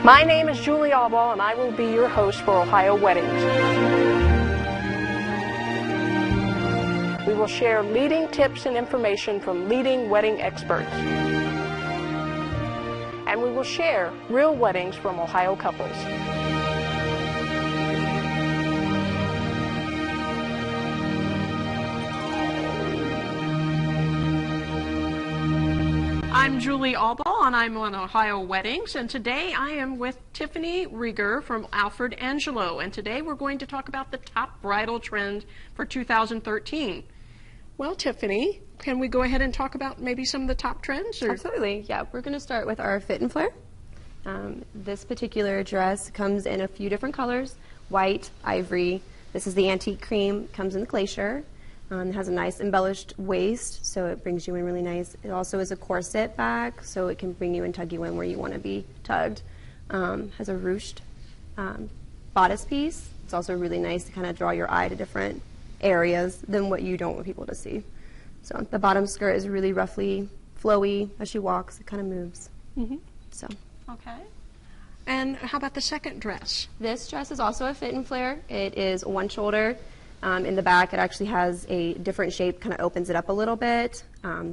My name is Julie Albaugh, and I will be your host for Ohio Weddings. We will share leading tips and information from leading wedding experts. And we will share real weddings from Ohio couples. I'm Julie Albaugh, and I'm on Ohio Weddings, and today I am with Tiffany Rieger from Alfred Angelo, and today we're going to talk about the top bridal trend for 2013. Well, Tiffany, can we go ahead and talk about maybe some of the top trends? Or? Absolutely, yeah. We're going to start with our fit and flare. This particular dress comes in a few different colors: white, ivory. This is the antique cream, comes in the glacier. It has a nice embellished waist, so it brings you in really nice. It also is a corset back, so it can bring you and tug you in where you want to be tugged. Has a ruched bodice piece. It's also really nice to kind of draw your eye to different areas than what you don't want people to see. So the bottom skirt is really roughly flowy. As she walks, it kind of moves. So. Okay. And how about the second dress? This dress is also a fit and flare. It is one shoulder. In the back, it actually has a different shape, kind of opens it up a little bit.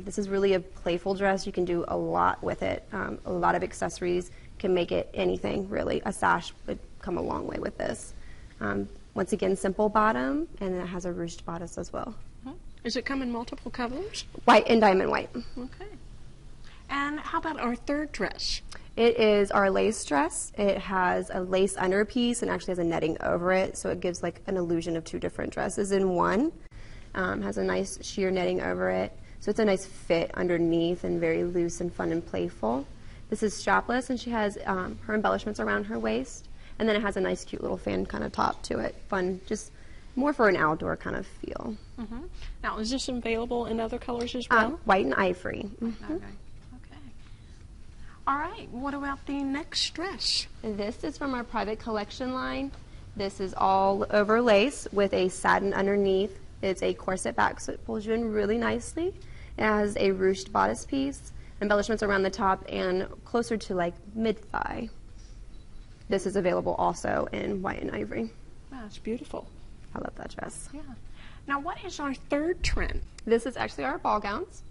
This is really a playful dress. You can do a lot with it. A lot of accessories can make it anything, really. A sash would come a long way with this. Once again, simple bottom, and it has a ruched bodice as well. Does it come in multiple colors? White and diamond white. Okay. And how about our third dress? It is our lace dress. It has a lace underpiece and actually has a netting over it, so it gives like an illusion of two different dresses in one. Has a nice sheer netting over it, so it's a nice fit underneath and very loose and fun and playful. This is strapless, and she has her embellishments around her waist, and then it has a nice cute little fan kind of top to it. Fun, just more for an outdoor kind of feel. Now, is this available in other colors as well? White and ivory. Okay. All right, what about the next dress? This is from our private collection line. This is all over lace with a satin underneath. It's a corset back, so it pulls you in really nicely. It has a ruched bodice piece, embellishments around the top, and closer to like mid-thigh. This is available also in white and ivory. Wow, it's beautiful. I love that dress. Yeah. Now, what is our third trend? This is actually our ball gowns.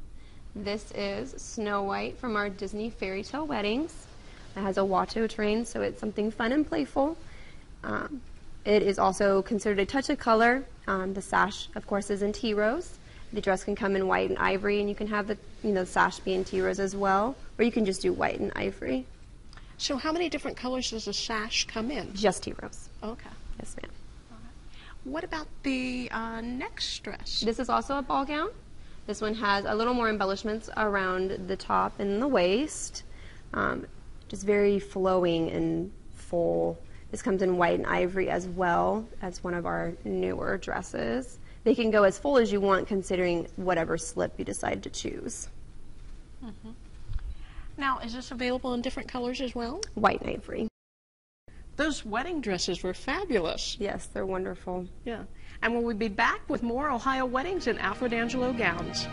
This is Snow White from our Disney Fairy Tale Weddings. It has a Watteau train, so it's something fun and playful. It is also considered a touch of color. The sash, of course, is in tea rose. The dress can come in white and ivory, and you can have the sash be in tea rose as well, or you can just do white and ivory. So how many different colors does the sash come in? Just tea rose. Okay. Yes, ma'am. What about the next dress? This is also a ball gown. This one has a little more embellishments around the top and the waist. Just very flowing and full. This comes in white and ivory as well as one of our newer dresses. They can go as full as you want considering whatever slip you decide to choose. Now, is this available in different colors as well? White and ivory. Those wedding dresses were fabulous. Yes, they're wonderful. Yeah. And we'll be back with more Ohio Weddings and Alfred Angelo gowns.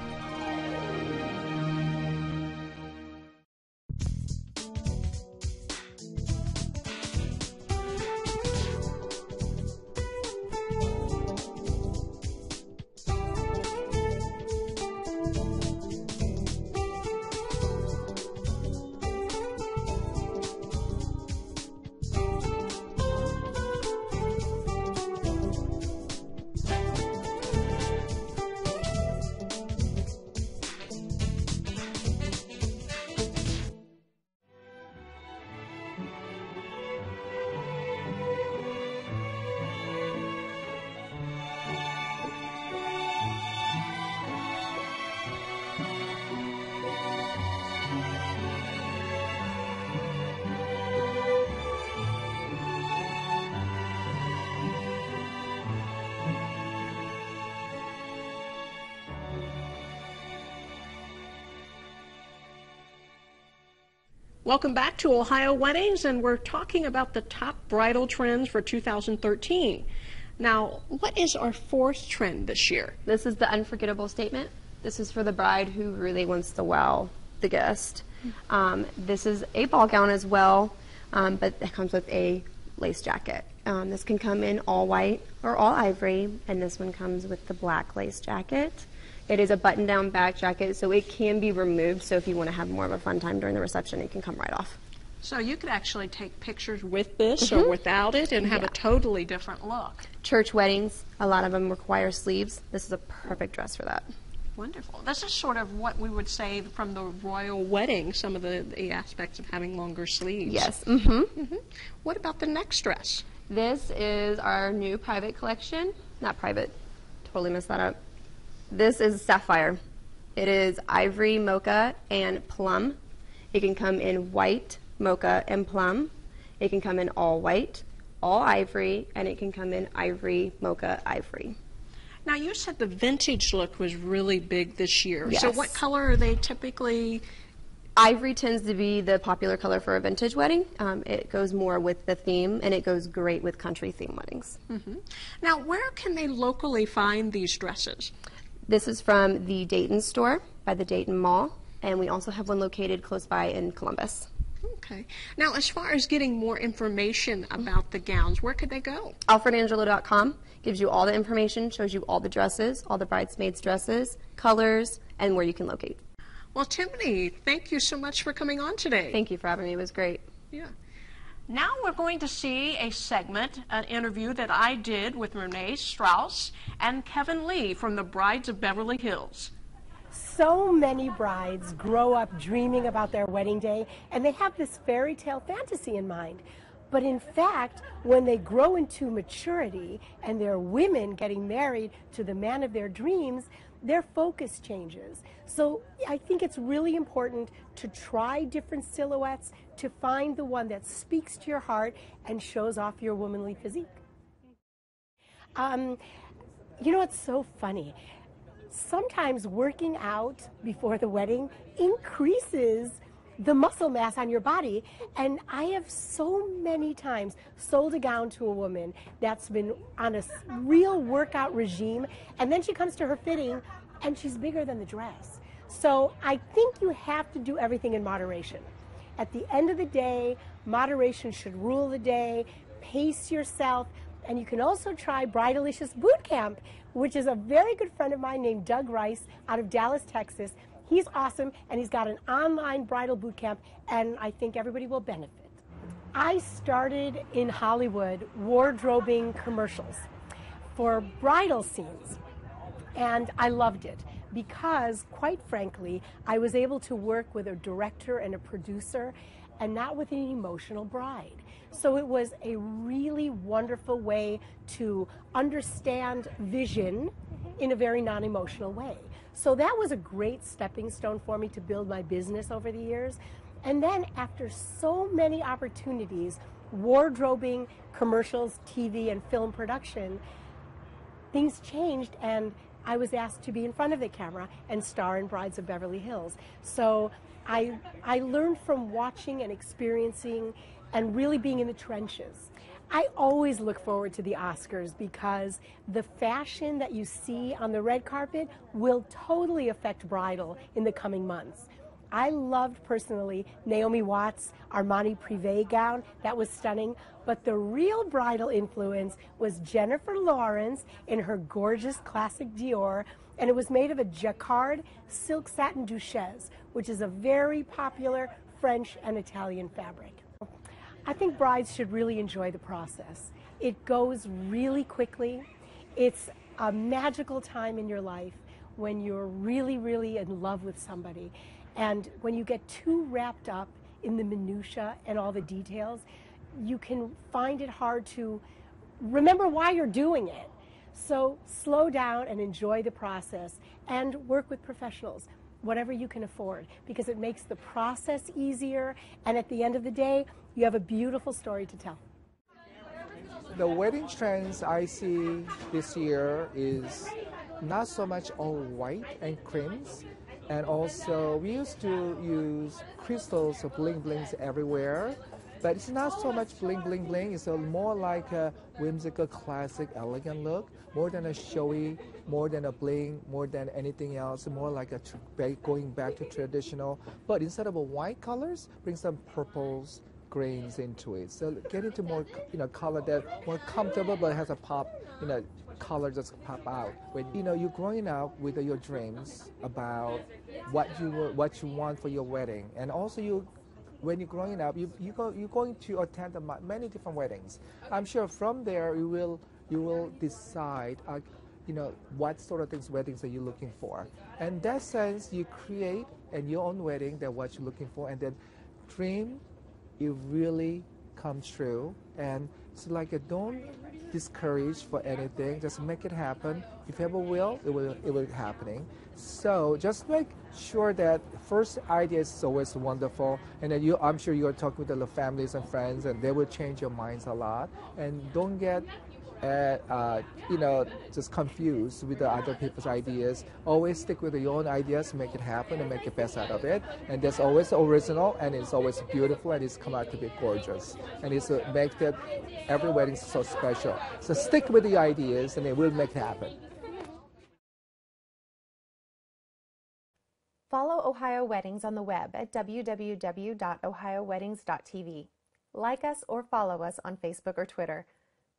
Welcome back to Ohio Weddings, and we're talking about the top bridal trends for 2013. Now, what is our fourth trend this year? This is the unforgettable statement. This is for the bride who really wants to wow the guest. This is a ball gown as well. but it comes with a lace jacket. This can come in all white or all ivory, and this one comes with the black lace jacket. It is a button-down back jacket, so it can be removed, so if you want to have more of a fun time during the reception, it can come right off. So you could actually take pictures with this or without it and have a totally different look. Church weddings, a lot of them require sleeves. This is a perfect dress for that. Wonderful. This is sort of what we would say from the royal wedding, some of the aspects of having longer sleeves. Yes. What about the next dress? This is our new private collection. Not private. Totally messed that up. This is sapphire. It is ivory, mocha, and plum. It can come in white, mocha, and plum. It can come in all white, all ivory, and it can come in ivory, mocha, ivory. Now, you said the vintage look was really big this year. Yes. So what color are they typically? Ivory tends to be the popular color for a vintage wedding. It goes more with the theme, and it goes great with country theme weddings. Now, where can they locally find these dresses? This is from the Dayton store by the Dayton Mall, and we also have one located close by in Columbus. Okay. Now, as far as getting more information about the gowns, where could they go? AlfredAngelo.com gives you all the information, shows you all the dresses, all the bridesmaids' dresses, colors, and where you can locate. Well, Tiffany, thank you so much for coming on today. Thank you for having me. It was great. Yeah. Now we're going to see a segment, an interview that I did with Renee, Strauss, and Kevin Lee from the Brides of Beverly Hills. So many brides grow up dreaming about their wedding day, and they have this fairy tale fantasy in mind. But in fact, when they grow into maturity and they're women getting married to the man of their dreams, their focus changes. So I think it's really important to try different silhouettes to find the one that speaks to your heart and shows off your womanly physique. You know, it's so funny. Sometimes working out before the wedding increases the muscle mass on your body, and I have so many times sold a gown to a woman that's been on a real workout regime, and then she comes to her fitting and she's bigger than the dress. So I think you have to do everything in moderation. At the end of the day, moderation should rule the day. Pace yourself. And you can also try Bridalicious Boot Camp, which is a very good friend of mine named Doug Rice out of Dallas, Texas. He's awesome, and he's got an online bridal boot camp, and I think everybody will benefit. I started in Hollywood wardrobing commercials for bridal scenes, and I loved it because, quite frankly, I was able to work with a director and a producer and not with an emotional bride. So it was a really wonderful way to understand vision in a very non-emotional way. So that was a great stepping stone for me to build my business over the years. And then after so many opportunities, wardrobing, commercials, TV, and film production, things changed, and I was asked to be in front of the camera and star in Brides of Beverly Hills. So I learned from watching and experiencing and really being in the trenches. I always look forward to the Oscars because the fashion that you see on the red carpet will totally affect bridal in the coming months. I loved personally Naomi Watts' Armani Privé gown. That was stunning. But the real bridal influence was Jennifer Lawrence in her gorgeous classic Dior, and it was made of a jacquard silk satin duchesse, which is a very popular French and Italian fabric. I think brides should really enjoy the process. It goes really quickly. It's a magical time in your life when you're really, really in love with somebody. And when you get too wrapped up in the minutia and all the details, you can find it hard to remember why you're doing it. So slow down and enjoy the process and work with professionals, whatever you can afford, because it makes the process easier, and at the end of the day, you have a beautiful story to tell. The wedding trends I see this year is not so much all white and creams, and also we used to use crystals or bling blings everywhere, but it's not so much bling bling bling. It's more like a whimsical, classic, elegant look, more than a showy, more than a bling, more than anything else, more like a going back to traditional. But instead of a white colors, bring some purples, grains into it. So get into more, color that more comfortable, but has a pop, color just pop out. When you're growing up with your dreams about what you want for your wedding, and also when you're growing up, you're going to attend many different weddings. I'm sure from there you will decide, what sort of weddings are you looking for. And in that sense, you create your own wedding that what you're looking for, and then dream, it really comes true. And it's like don't discourage for anything, just make it happen. If you ever will, it will be happening. So just make sure that first idea is always wonderful, and then I'm sure you're talking with the families and friends, and they will change your minds a lot. And don't get just confused with the other people's ideas. Always stick with your own ideas, make it happen, and make the best out of it. And that's always original, and it's always beautiful, and it's come out to be gorgeous. And it's makes that every wedding so special. So stick with the ideas, and it will make it happen. Follow Ohio Weddings on the web at www.ohioweddings.tv. Like us or follow us on Facebook or Twitter.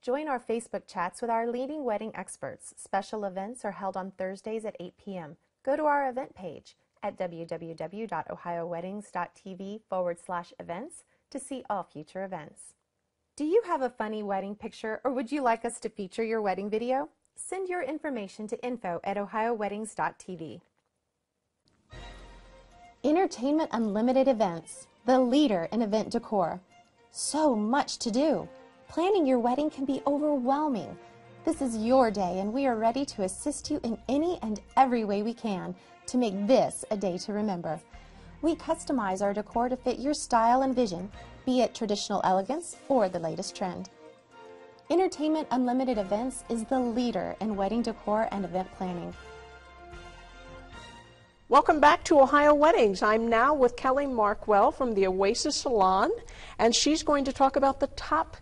Join our Facebook chats with our leading wedding experts. Special events are held on Thursdays at 8 p.m. Go to our event page at www.ohioweddings.tv/events to see all future events. Do you have a funny wedding picture, or would you like us to feature your wedding video? Send your information to info@ohioweddings.tv. Entertainment Unlimited Events, the leader in event decor. So much to do. Planning your wedding can be overwhelming. This is your day, and we are ready to assist you in any and every way we can to make this a day to remember. We customize our decor to fit your style and vision, be it traditional elegance or the latest trend. Entertainment Unlimited Events is the leader in wedding decor and event planning. Welcome back to Ohio Weddings. I'm now with Kelly Markwell from the Oasis Salon, and she's going to talk about the top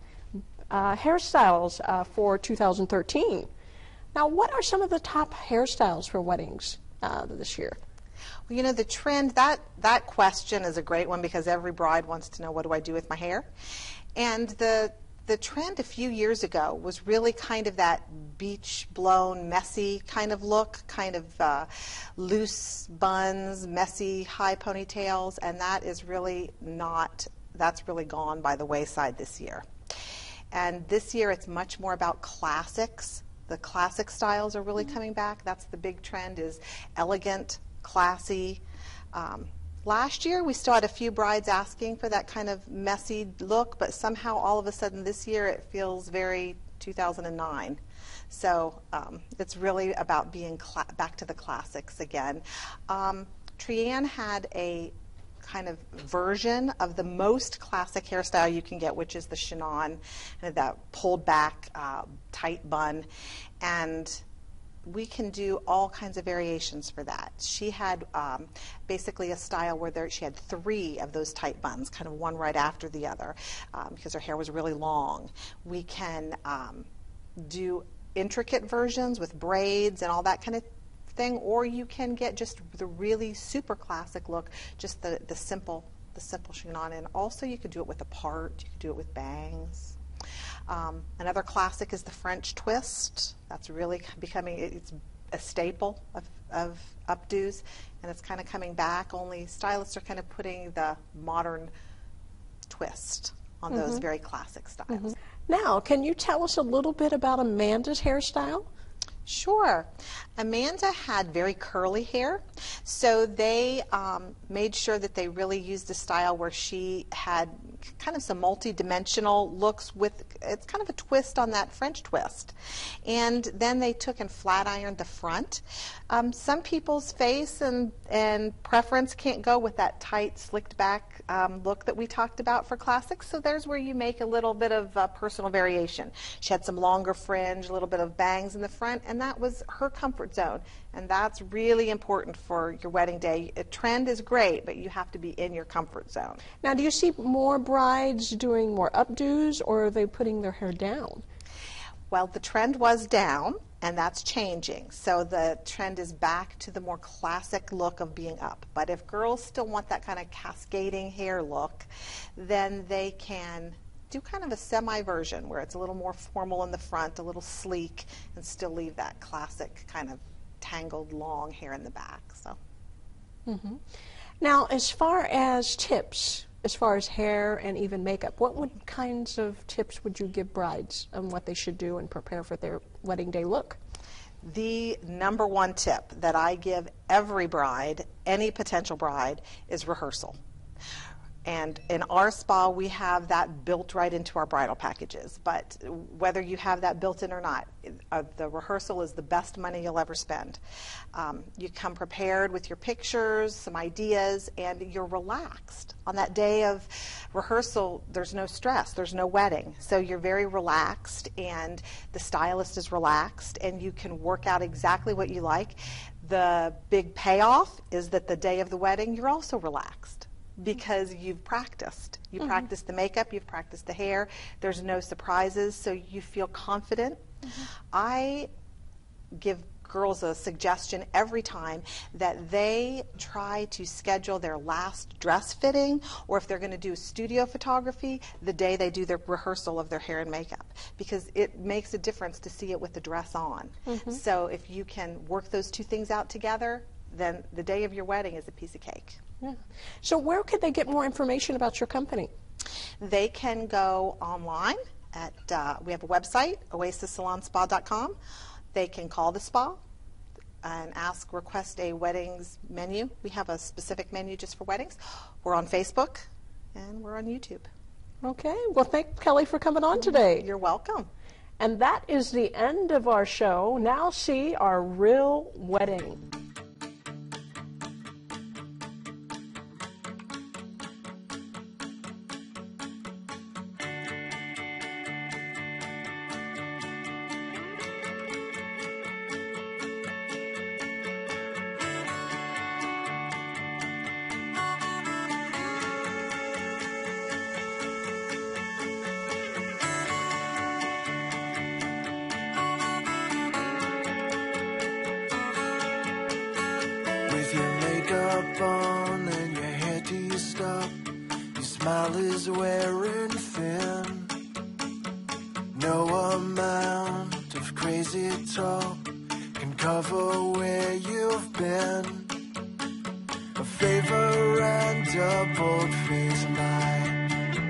hairstyles for 2013. Now, what are some of the top hairstyles for weddings this year? Well, the trend, that question is a great one because every bride wants to know, what do I do with my hair? And the trend a few years ago was really kind of that beach blown, messy kind of look, kind of loose buns, messy high ponytails, and that is really that's really gone by the wayside this year. And this year it's much more about classics. The classic styles are really coming back. That's the big trend, is elegant, classy. Last year we still had a few brides asking for that kind of messy look, but somehow all of a sudden this year it feels very 2009. So it's really about being back to the classics again. Trianne had a kind of version of the most classic hairstyle you can get, which is the chignon, that pulled back tight bun, and we can do all kinds of variations for that. She had basically a style where she had 3 of those tight buns, kind of one right after the other, because her hair was really long. We can do intricate versions with braids and all that kind of thing, or you can get just the really super classic look, just the simple chignon. And also you could do it with a part, you could do it with bangs. Another classic is the French twist. That's really becoming, it's a staple of updos, and it's kind of coming back, only stylists are kind of putting the modern twist on those very classic styles. Now, can you tell us a little bit about Amanda's hairstyle? Sure. Amanda had very curly hair, so they made sure that they really used a style where she had kind of some multi-dimensional looks with, it's kind of a twist on that French twist. And then they took and flat ironed the front. Some people's face and preference can't go with that tight, slicked back look that we talked about for classics, so there's where you make a little bit of personal variation. She had some longer fringe, a little bit of bangs in the front, and that was her comfort zone. And that's really important for your wedding day. A trend is great, but you have to be in your comfort zone. Now, do you see more brides doing more updos, or are they putting their hair down? Well, the trend was down, and that's changing. So the trend is back to the more classic look of being up. But if girls still want that kind of cascading hair look, then they can do kind of a semi-version where it's a little more formal in the front, a little sleek, and still leave that classic kind of tangled long hair in the back. So. Now, as far as tips, as far as hair and even makeup, what kinds of tips would you give brides on what they should do and prepare for their wedding day look? The number one tip that I give every bride, any potential bride, is rehearsal. And in our spa, we have that built right into our bridal packages. But whether you have that built in or not, the rehearsal is the best money you'll ever spend. You come prepared with your pictures, some ideas, and you're relaxed. On that day of rehearsal, there's no stress, there's no wedding. So you're very relaxed, and the stylist is relaxed, and you can work out exactly what you like. The big payoff is that the day of the wedding, you're also relaxed, because you've practiced. You practiced the makeup, you've practiced the hair, there's no surprises, so you feel confident. I give girls a suggestion every time that they try to schedule their last dress fitting, or if they're going to do studio photography, the day they do their rehearsal of their hair and makeup, because it makes a difference to see it with the dress on. So if you can work those two things out together, then the day of your wedding is a piece of cake. Yeah. So where could they get more information about your company? They can go online at, we have a website, oasissalonspa.com. They can call the spa and request a weddings menu. We have a specific menu just for weddings. We're on Facebook and we're on YouTube. Okay. Well, thank Kelly for coming on today. You're welcome. And that is the end of our show. Now see our real wedding. With your makeup on and your hair teased up, your smile is wearing thin. No amount of crazy talk can cover where you've been. A favor and a bold-faced lie.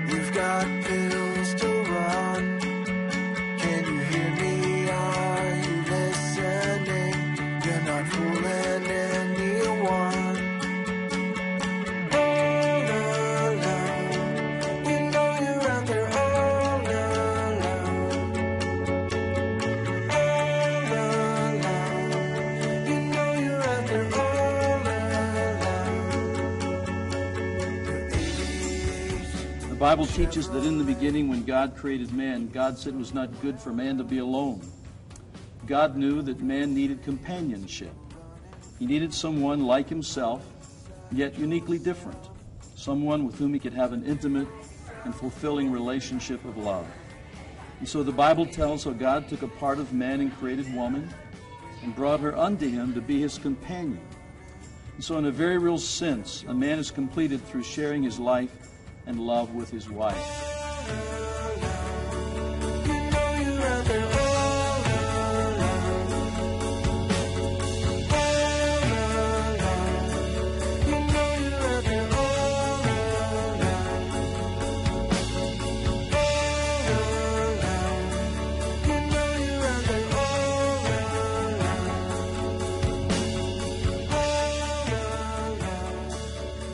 You've got pills to run. Can you hear me? Are you listening? You're not fooling anyone. All alone, you know you're out there all alone. All alone, you know you're out there all alone. The Bible teaches that in the beginning, when God created man, God said it was not good for man to be alone. God knew that man needed companionship. He needed someone like himself, yet uniquely different. Someone with whom he could have an intimate and fulfilling relationship of love. And so the Bible tells how God took a part of man and created woman and brought her unto him to be his companion. And so in a very real sense, a man is completed through sharing his life and love with his wife.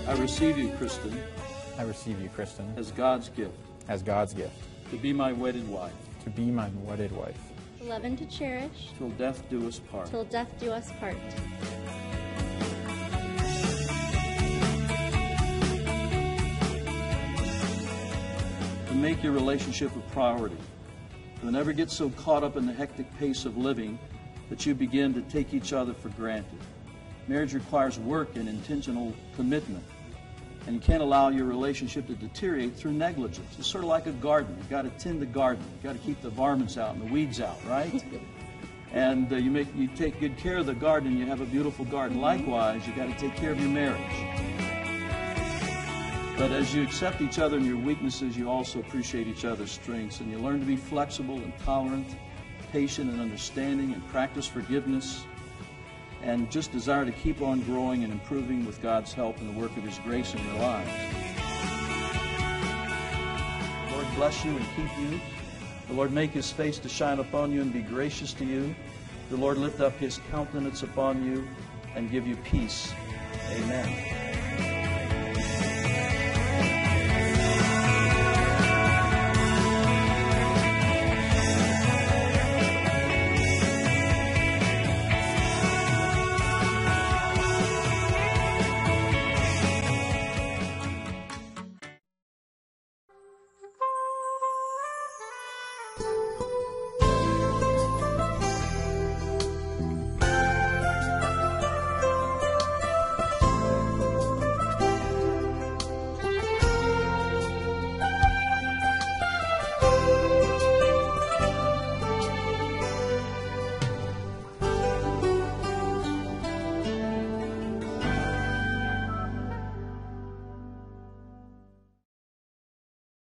I receive you, Kristen, I receive you, Kristen, as God's gift, as God's gift, to be my wedded wife, to be my wedded wife, to love and to cherish, till death do us part. till death do us part. To make your relationship a priority. To never get so caught up in the hectic pace of living that you begin to take each other for granted. Marriage requires work and intentional commitment. And you can't allow your relationship to deteriorate through negligence. It's sort of like a garden. You've got to tend the garden. You've got to keep the varmints out and the weeds out, right? and you take good care of the garden, and you have a beautiful garden. Likewise, you got to take care of your marriage. But as you accept each other and your weaknesses, you also appreciate each other's strengths, and you learn to be flexible and tolerant, patient and understanding, and practice forgiveness, and just desire to keep on growing and improving with God's help and the work of His grace in your lives. The Lord bless you and keep you. The Lord make His face to shine upon you and be gracious to you. The Lord lift up His countenance upon you and give you peace. Amen.